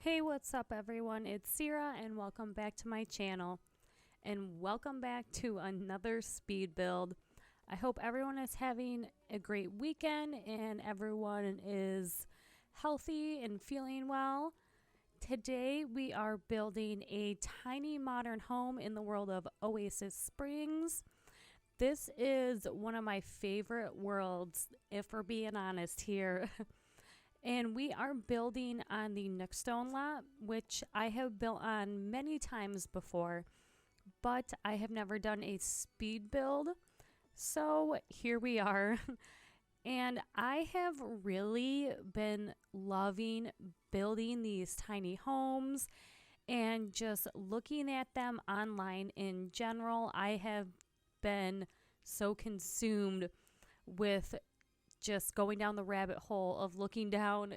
Hey, what's up everyone? It's Sierra and welcome back to my channel. And welcome back to another speed build. I hope everyone is having a great weekend and everyone is healthy and feeling well. Today we are building a tiny modern home in the world of Oasis Springs. This is one of my favorite worlds, if we're being honest here. And we are building on the Nookstone lot, which I have built on many times before, but I have never done a speed build. So here we are. And I have really been loving building these tiny homes and just looking at them online in general. I have been so consumed with just going down the rabbit hole of looking down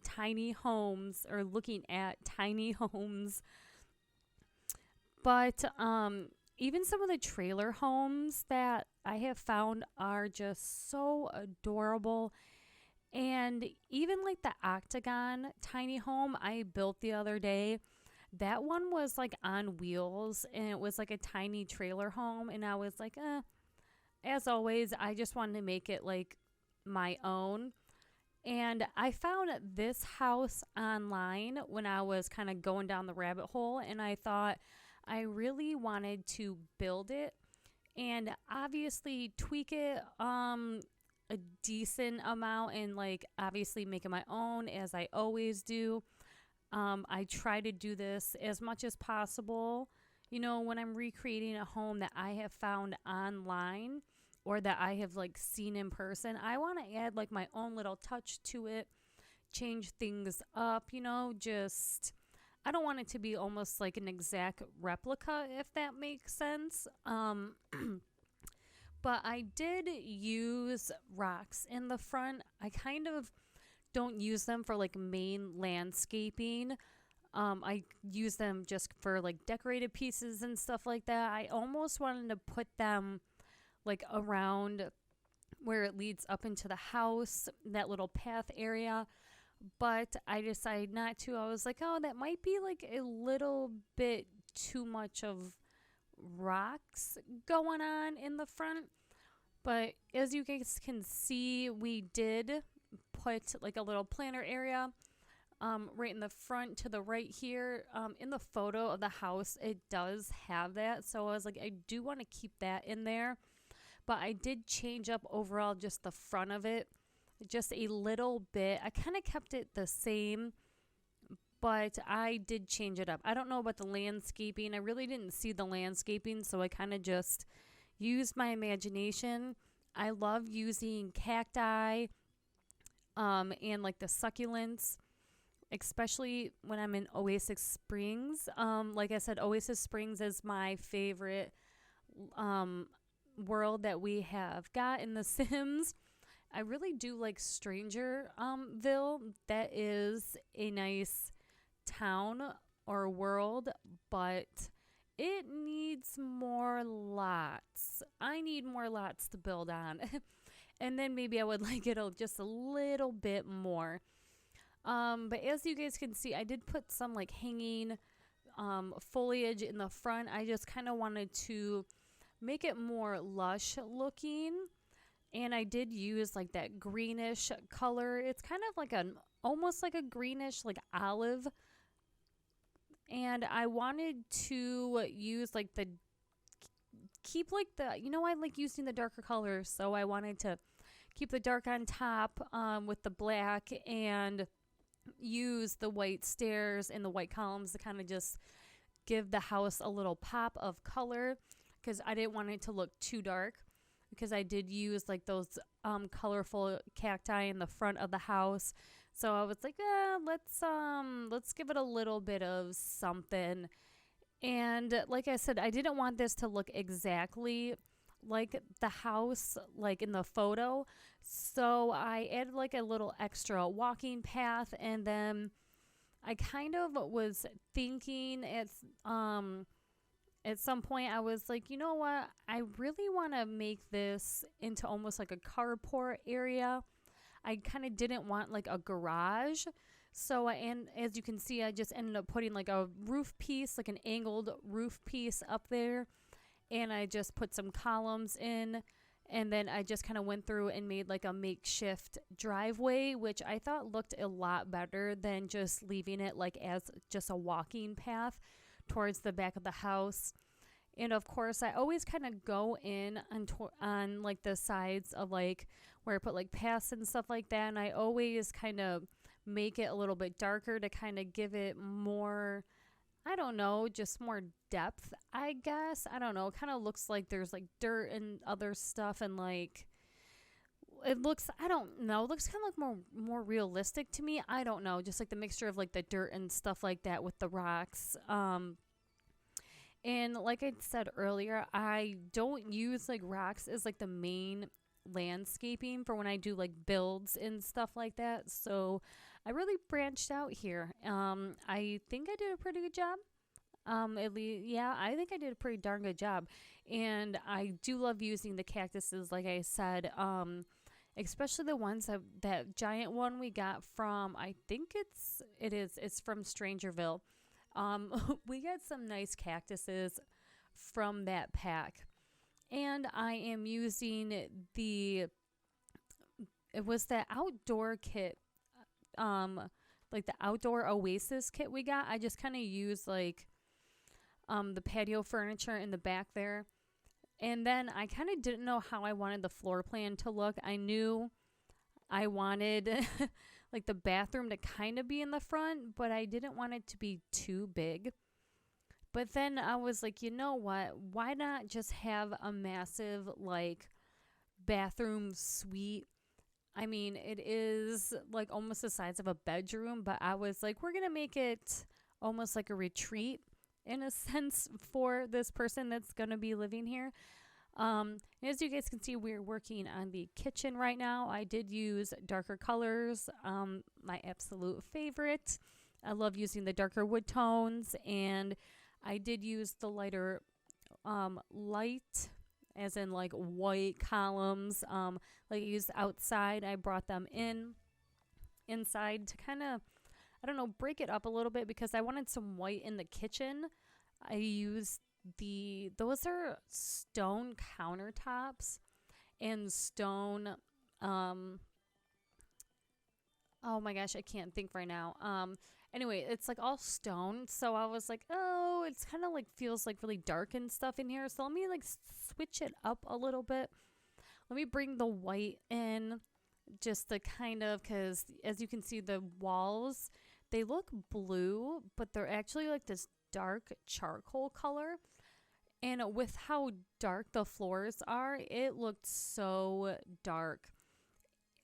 tiny homes or looking at tiny homes. But even some of the trailer homes that I have found are just so adorable. And even like the octagon tiny home I built the other day, that one was like on wheels and it was like a tiny trailer home. And I was like, as always, I just wanted to make it like my own. And I found this house online when I was kind of going down the rabbit hole, and I thought I really wanted to build it and obviously tweak it a decent amount and like obviously make it my own as I always do. I try to do this as much as possible, you know, when I'm recreating a home that I have found online or that I have like seen in person. I want to add like my own little touch to it, change things up, you know, just I don't want it to be almost like an exact replica, if that makes sense. But I did use rocks in the front. I kind of don't use them for like main landscaping. I use them just for like decorated pieces and stuff like that. I almost wanted to put them like around where it leads up into the house, that little path area. But I decided not to. I was like, oh, that might be like a little bit too much of rocks going on in the front. But as you guys can see, we did put like a little planter area right in the front to the right here. In the photo of the house, it does have that. So I was like, I do want to keep that in there. But I did change up overall just the front of it just a little bit. I kind of kept it the same, but I did change it up. I don't know about the landscaping. I really didn't see the landscaping, so I kind of just used my imagination. I love using cacti and like the succulents, especially when I'm in Oasis Springs. Like I said, Oasis Springs is my favorite world that we have got in The Sims. I really do like Strangerville. That is a nice town or world, but it needs more lots. I need more lots to build on. And then maybe I would like it just a little bit more. But as you guys can see, I did put some like hanging foliage in the front. I just kind of wanted to make it more lush looking. And I did use like that greenish color. It's kind of like almost like a greenish like olive. And I wanted to use like keep like you know, I like using the darker colors. So I wanted to keep the dark on top with the black and use the white stairs and the white columns to kind of just give the house a little pop of color, because I didn't want it to look too dark, because I did use like those colorful cacti in the front of the house. So I was like, let's give it a little bit of something. And like I said, I didn't want this to look exactly like the house like in the photo. So I added like a little extra walking path, and then I kind of was thinking at some point I was like, you know what? I really want to make this into almost like a carport area. I kind of didn't want like a garage. So, and as you can see, I just ended up putting like a roof piece, like an angled roof piece up there. And I just put some columns in. And then I just kind of went through and made like a makeshift driveway, which I thought looked a lot better than just leaving it like as just a walking path towards the back of the house. And of course, I always kind of go in on like the sides of like where I put like paths and stuff like that. And I always kind of make it a little bit darker to kind of give it more, I don't know, just more depth, I guess. I don't know. It kind of looks like there's like dirt and other stuff, and like it looks, I don't know, it looks kind of like more realistic to me. I don't know, just like the mixture of like the dirt and stuff like that with the rocks. And like I said earlier, I don't use like rocks as like the main landscaping for when I do like builds and stuff like that. So I really branched out here. I think I did a pretty good job. At least, yeah, I think I did a pretty darn good job. And I do love using the cactuses, like I said, especially the ones that giant one we got from, I think it's from Strangerville. We got some nice cactuses from that pack. And I am using it was the outdoor kit, like the outdoor Oasis kit we got. I just kind of used like the patio furniture in the back there. And then I kind of didn't know how I wanted the floor plan to look. I knew I wanted like the bathroom to kind of be in the front, but I didn't want it to be too big. But then I was like, you know what? Why not just have a massive like bathroom suite? I mean, it is like almost the size of a bedroom, but I was like, we're going to make it almost like a retreat in a sense for this person that's going to be living here. As you guys can see, we're working on the kitchen right now. I did use darker colors, my absolute favorite. I love using the darker wood tones, and I did use the lighter light, as in like white columns, like I used outside. I brought them inside to kind of, I don't know, break it up a little bit because I wanted some white in the kitchen. I used those are stone countertops and stone, oh my gosh, I can't think right now. Anyway, it's like all stone. So I was like, oh, it's kind of like feels like really dark and stuff in here. So let me like switch it up a little bit. Let me bring the white in just to kind of, because as you can see, the walls, they look blue, but they're actually like this dark charcoal color. And with how dark the floors are, it looked so dark.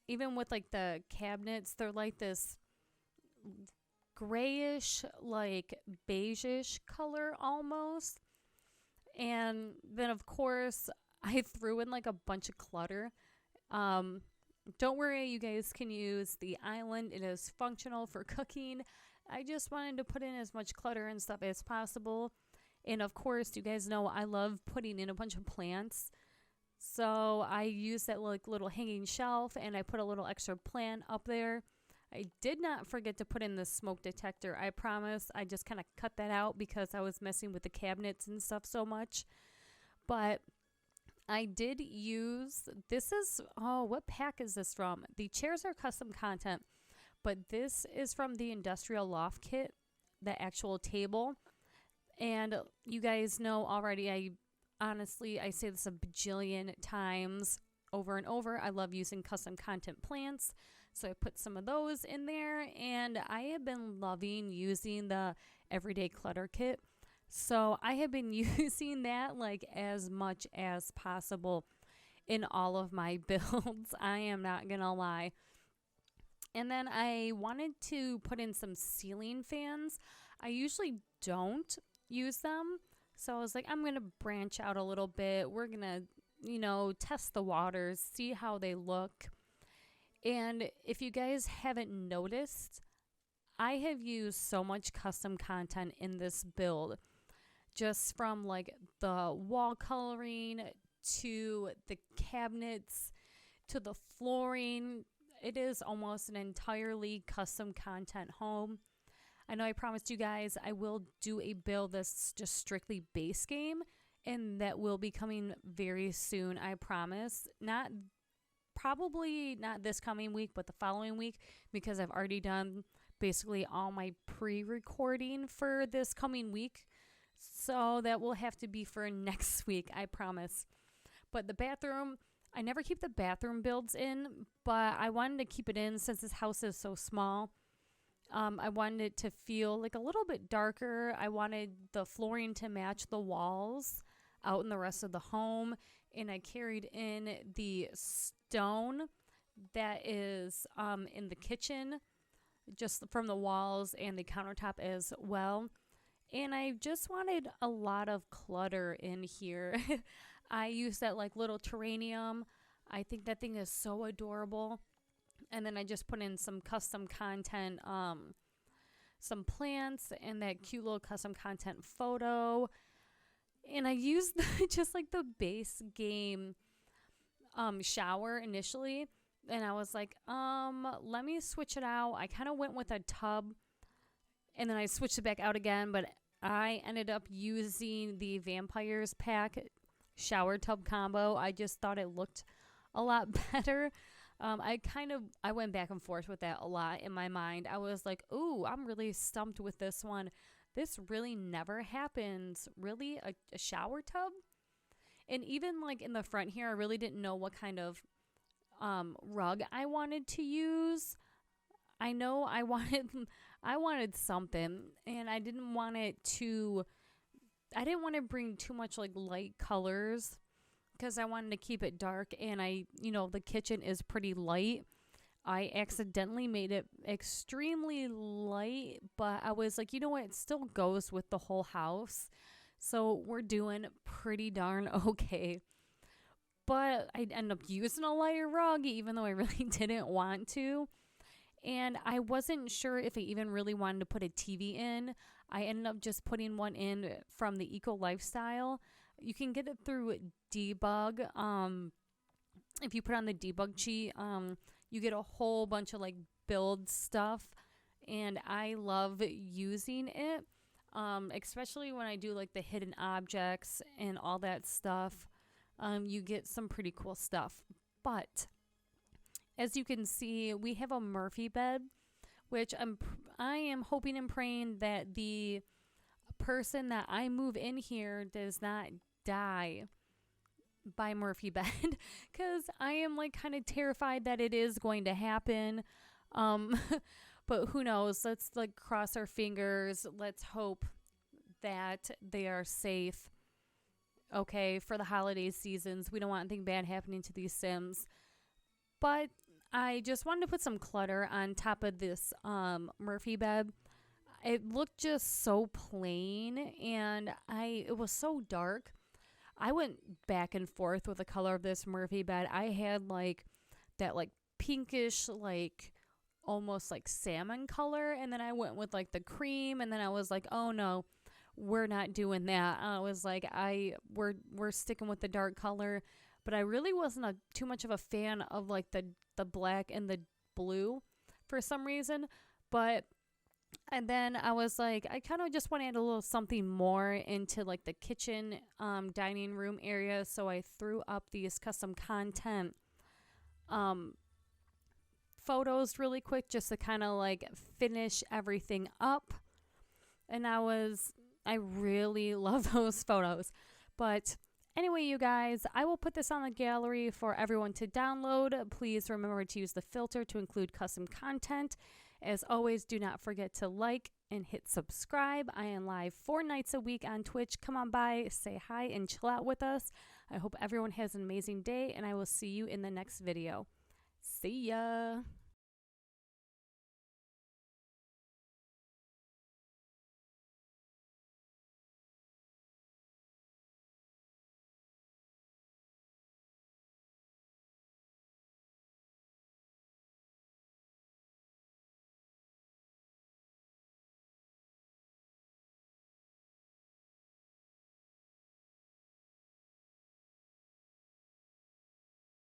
Even with like the cabinets, they're like this grayish, like beigeish color almost. And then of course I threw in like a bunch of clutter. Don't worry, you guys can use the island. It is functional for cooking. I just wanted to put in as much clutter and stuff as possible. And of course, you guys know I love putting in a bunch of plants. So I used that like little hanging shelf, and I put a little extra plant up there. I did not forget to put in the smoke detector. I promise. I just kind of cut that out because I was messing with the cabinets and stuff so much. But I did use, what pack is this from? The chairs are custom content, but this is from the Industrial Loft Kit, the actual table. And you guys know already, I say this a bajillion times over and over. I love using custom content plants. So I put some of those in there, and I have been loving using the Everyday Clutter Kit. So I have been using that like as much as possible in all of my builds. I am not going to lie. And then I wanted to put in some ceiling fans. I usually don't use them. So I was like, I'm going to branch out a little bit. We're going to, test the waters, see how they look. And if you guys haven't noticed, I have used so much custom content in this build. Just from like the wall coloring to the cabinets to the flooring. it is almost an entirely custom content home. I know I promised you guys I will do a build that's just strictly base game, and that will be coming very soon, I promise. Probably not this coming week, but the following week, because I've already done basically all my pre-recording for this coming week. So that will have to be for next week, I promise. But the bathroom, I never keep the bathroom builds in, but I wanted to keep it in since this house is so small. I wanted it to feel like a little bit darker. I wanted the flooring to match the walls out in the rest of the home. And I carried in the stone that is in the kitchen, just from the walls and the countertop as well. And I just wanted a lot of clutter in here. I used that like little terrarium. I think that thing is so adorable. And then I just put in some custom content, some plants, and that cute little custom content photo. And I used just like the base game shower initially. And I was like, let me switch it out. I kind of went with a tub, and then I switched it back out again. But I ended up using the Vampires Pack shower tub combo. I just thought it looked a lot better. I went back and forth with that a lot in my mind. I was like, ooh, I'm really stumped with this one. This really never happens. Really? A shower tub? And even like in the front here, I really didn't know what kind of rug I wanted to use. I know I wanted something, and I didn't want to bring too much like light colors, because I wanted to keep it dark, and the kitchen is pretty light. I accidentally made it extremely light, but I was like, you know what? It still goes with the whole house. So we're doing pretty darn okay. But I ended up using a lighter rug, even though I really didn't want to. And I wasn't sure if I even really wanted to put a TV in. I ended up just putting one in from the Eco Lifestyle. You can get it through Debug. If you put on the debug cheat, you get a whole bunch of like build stuff, and I love using it, especially when I do like the hidden objects and all that stuff. You get some pretty cool stuff. But as you can see, we have a Murphy bed, which I am hoping and praying that the person that I move in here does not die by Murphy bed, because I am like kind of terrified that it is going to happen. But who knows? Let's like cross our fingers. Let's hope that they are safe. Okay, for the holiday seasons, we don't want anything bad happening to these Sims. But I just wanted to put some clutter on top of this Murphy bed. It looked just so plain, and it was so dark. I went back and forth with the color of this Murphy bed. I had like that like pinkish, like almost like salmon color, and then I went with like the cream, and then I was like, oh no, we're not doing that. I was like, we're sticking with the dark color. But I really wasn't too much of a fan of like the black and the blue for some reason. And then I was like, I kind of just want to add a little something more into like the kitchen, dining room area. So I threw up these custom content photos really quick, just to kind of like finish everything up. And I really love those photos. But anyway, you guys, I will put this on the gallery for everyone to download. Please remember to use the filter to include custom content. As always, do not forget to like and hit subscribe. I am live 4 nights a week on Twitch. Come on by, say hi, and chill out with us. I hope everyone has an amazing day, and I will see you in the next video. See ya!